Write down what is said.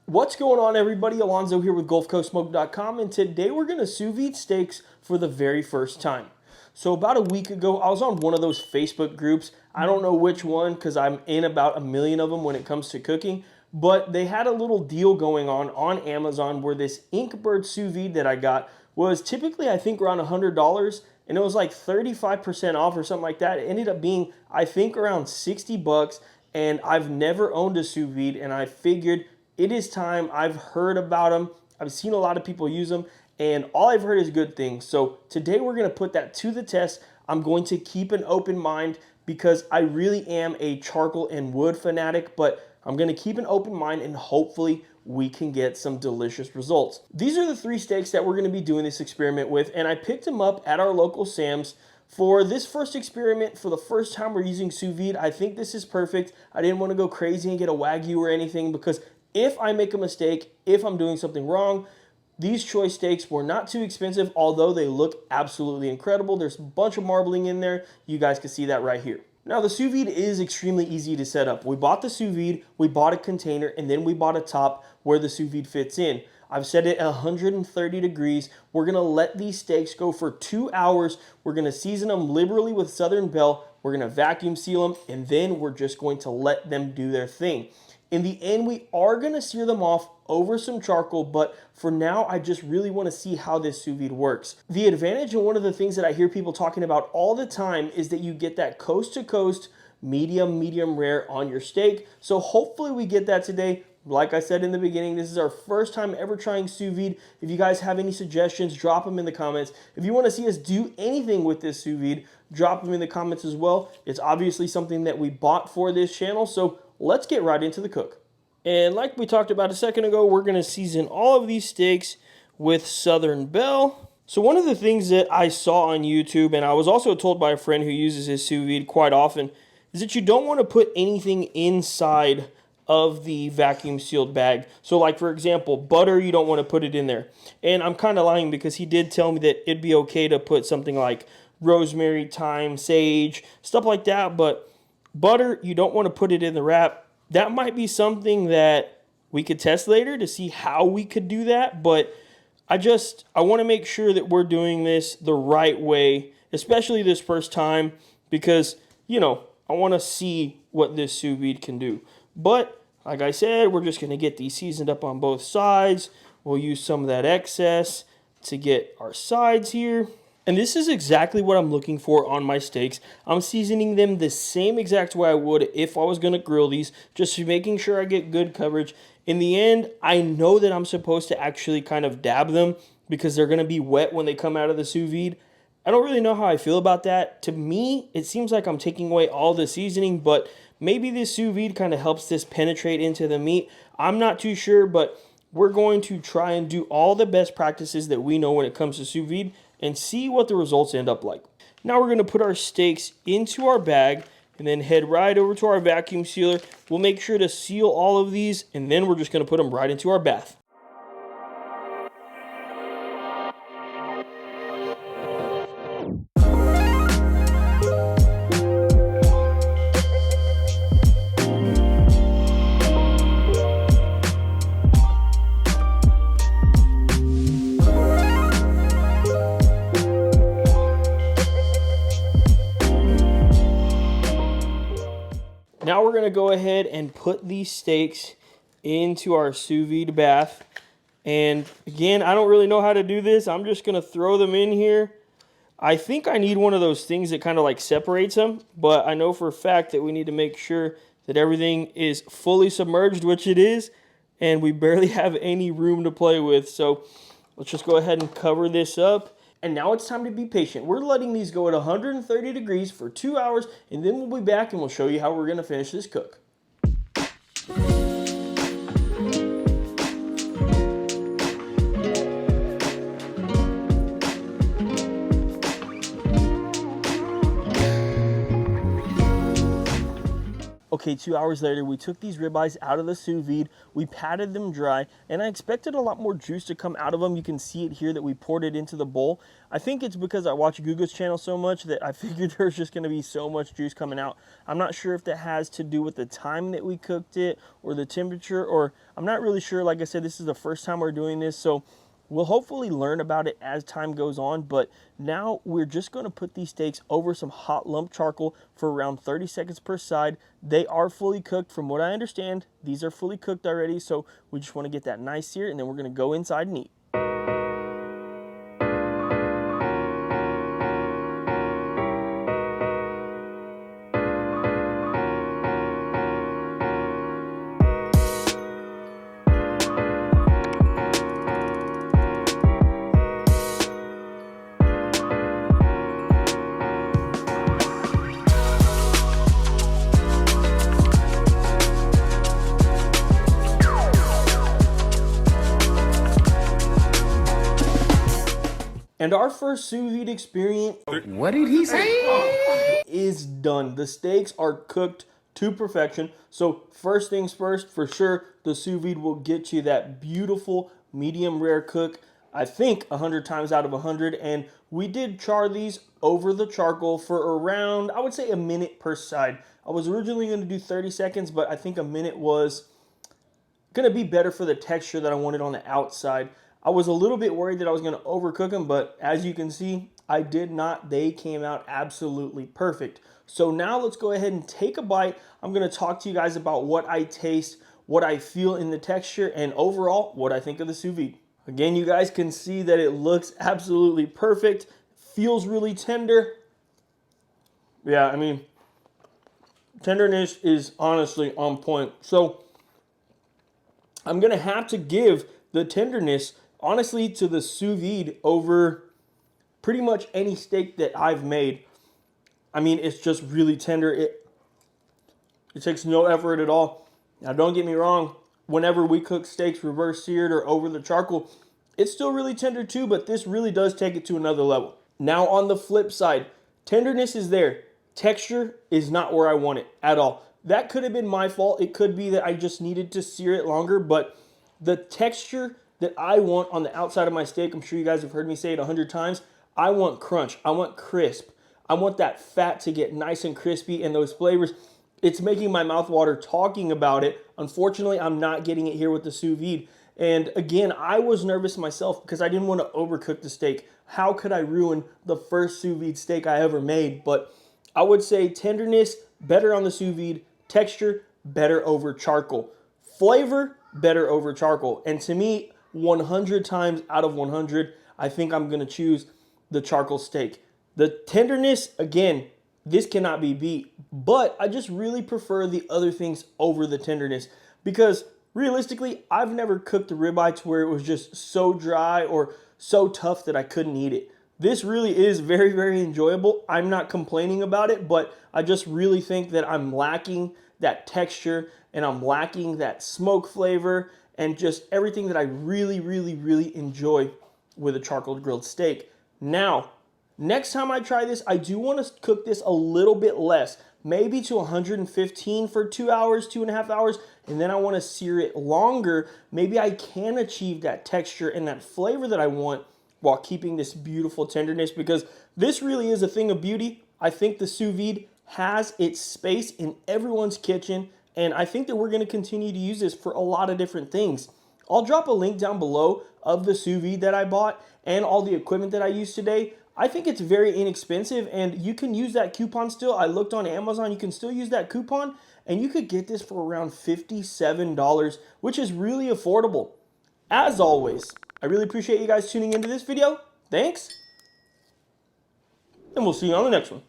What's going on, everybody? Alonzo here with GulfCoastSmoke.com, and today we're going to sous vide steaks for the very first time. So about a week ago, I was on one of those Facebook groups. I don't know which one because I'm in about a million of them when it comes to cooking, but they had a little deal going on Amazon where this Inkbird sous vide that I got was typically, I think, around $100, and it was like 35% off or something like that. It ended up being, I think, around 60 bucks, and I've never owned a sous vide, and I figured it is time. I've heard about them. I've seen a lot of people use them, and all I've heard is good things. So today we're going to put that to the test. I'm going to keep an open mind because I really am a charcoal and wood fanatic, but I'm going to keep an open mind and hopefully we can get some delicious results. These are the 3 steaks that we're going to be doing this experiment with, and I picked them up at our local Sam's. For this first experiment, for the first time we're using sous vide, I think this is perfect. I didn't want to go crazy and get a Wagyu or anything because if I make a mistake, if I'm doing something wrong, these choice steaks were not too expensive, although they look absolutely incredible. There's a bunch of marbling in there. You guys can see that right here. Now, the sous vide is extremely easy to set up. We bought the sous vide, we bought a container, and then we bought a top where the sous vide fits in. I've set it at 130 degrees. We're gonna let these steaks go for 2 hours. We're gonna season them liberally with Southern Belle. We're gonna vacuum seal them, and then we're just going to let them do their thing. In the end, we are going to sear them off over some charcoal, but for now, I just really want to see how this sous vide works. The advantage, and one of the things that I hear people talking about all the time, is that you get that coast-to-coast, medium rare on your steak. So hopefully we get that today. Like I said in the beginning, this is our first time ever trying sous vide. If you guys have any suggestions, drop them in the comments. If you want to see us do anything with this sous vide, drop them in the comments as well. It's obviously something that we bought for this channel, so let's get right into the cook. And like we talked about a second ago, we're going to season all of these steaks with Southern Belle. So one of the things that I saw on YouTube, and I was also told by a friend who uses his sous vide quite often, is that you don't want to put anything inside of the vacuum sealed bag. So like, for example, butter, you don't want to put it in there. And I'm kind of lying because he did tell me that it'd be okay to put something like rosemary, thyme, sage, stuff like that, but butter, you don't want to put it in the wrap. That might be something that we could test later to see how we could do that, but I want to make sure that we're doing this the right way, especially this first time, because, you know, I want to see what this sous vide can do. But, like I said, we're just going to get these seasoned up on both sides. We'll use some of that excess to get our sides here. And this is exactly what I'm looking for on my steaks. I'm seasoning them the same exact way I would if I was going to grill these, just making sure I get good coverage. In the end, I know that I'm supposed to actually kind of dab them because they're going to be wet when they come out of the sous vide. I don't really know how I feel about that. To me, it seems like I'm taking away all the seasoning, but maybe this sous vide kind of helps this penetrate into the meat. I'm not too sure, but we're going to try and do all the best practices that we know when it comes to sous vide and see what the results end up like. Now we're going to put our steaks into our bag and then head right over to our vacuum sealer. We'll make sure to seal all of these, and then we're just going to put them right into our bath. Now we're going to go ahead and put these steaks into our sous vide bath. And again, I don't really know how to do this. I'm just going to throw them in here. I think I need one of those things that kind of like separates them, but I know for a fact that we need to make sure that everything is fully submerged, which it is, and we barely have any room to play with. So let's just go ahead and cover this up. And now it's time to be patient. We're letting these go at 130 degrees for 2 hours, and then we'll be back and we'll show you how we're going to finish this cook. Okay, Okay, 2 hours later, we took these ribeyes out of the sous vide, we patted them dry, and I expected a lot more juice to come out of them. You can see it here that we poured it into the bowl. I think it's because I watch Guga's channel so much that I figured there's just gonna be so much juice coming out. I'm not sure if that has to do with the time that we cooked it or the temperature, or I'm not really sure. Like I said, this is the first time we're doing this, so we'll hopefully learn about it as time goes on, but now we're just going to put these steaks over some hot lump charcoal for around 30 seconds per side. They are fully cooked. From what I understand, these are fully cooked already, so we just want to get that nice sear, and then we're going to go inside and eat. And our first sous vide experience, what did he say? Is done. The steaks are cooked to perfection. So first things first, for sure, the sous vide will get you that beautiful medium rare cook. I think 100 times out of 100. And we did char these over the charcoal for around, I would say, a minute per side. I was originally going to do 30 seconds, but I think a minute was going to be better for the texture that I wanted on the outside. I was a little bit worried that I was going to overcook them, but as you can see, I did not. They came out absolutely perfect. So now let's go ahead and take a bite. I'm going to talk to you guys about what I taste, what I feel in the texture, and overall, what I think of the sous vide. Again, you guys can see that it looks absolutely perfect. Feels really tender. Yeah, I mean, tenderness is honestly on point. So I'm going to have to give the tenderness, honestly, to the sous vide over pretty much any steak that I've made. I mean, it's just really tender. It takes no effort at all. Now, don't get me wrong. Whenever we cook steaks reverse seared or over the charcoal, it's still really tender too, but this really does take it to another level. Now, on the flip side, tenderness is there. Texture is not where I want it at all. That could have been my fault. It could be that I just needed to sear it longer, but the texture that I want on the outside of my steak, I'm sure you guys have heard me say it 100 times, I want crunch, I want crisp, I want that fat to get nice and crispy, and those flavors, it's making my mouth water talking about it. Unfortunately, I'm not getting it here with the sous vide. And again, I was nervous myself because I didn't want to overcook the steak. How could I ruin the first sous vide steak I ever made? But I would say tenderness, better on the sous vide, texture, better over charcoal, flavor, better over charcoal. And to me, 100 times out of 100, I think I'm going to choose the charcoal steak. The tenderness, again, this cannot be beat, but I just really prefer the other things over the tenderness because realistically, I've never cooked a ribeye to where it was just so dry or so tough that I couldn't eat it. This really is very, very enjoyable. I'm not complaining about it, but I just really think that I'm lacking that texture and I'm lacking that smoke flavor and just everything that I really, really, really enjoy with a charcoal grilled steak. Now, next time I try this, I do want to cook this a little bit less, maybe to 115 for 2 hours, 2.5 hours, and then I want to sear it longer. Maybe I can achieve that texture and that flavor that I want while keeping this beautiful tenderness, because this really is a thing of beauty. I think the sous vide has its space in everyone's kitchen, and I think that we're going to continue to use this for a lot of different things. I'll drop a link down below of the sous vide that I bought and all the equipment that I used today. I think it's very inexpensive, and you can use that coupon still. I looked on Amazon, you can still use that coupon, and you could get this for around $57, which is really affordable. As always, I really appreciate you guys tuning into this video. Thanks, and we'll see you on the next one.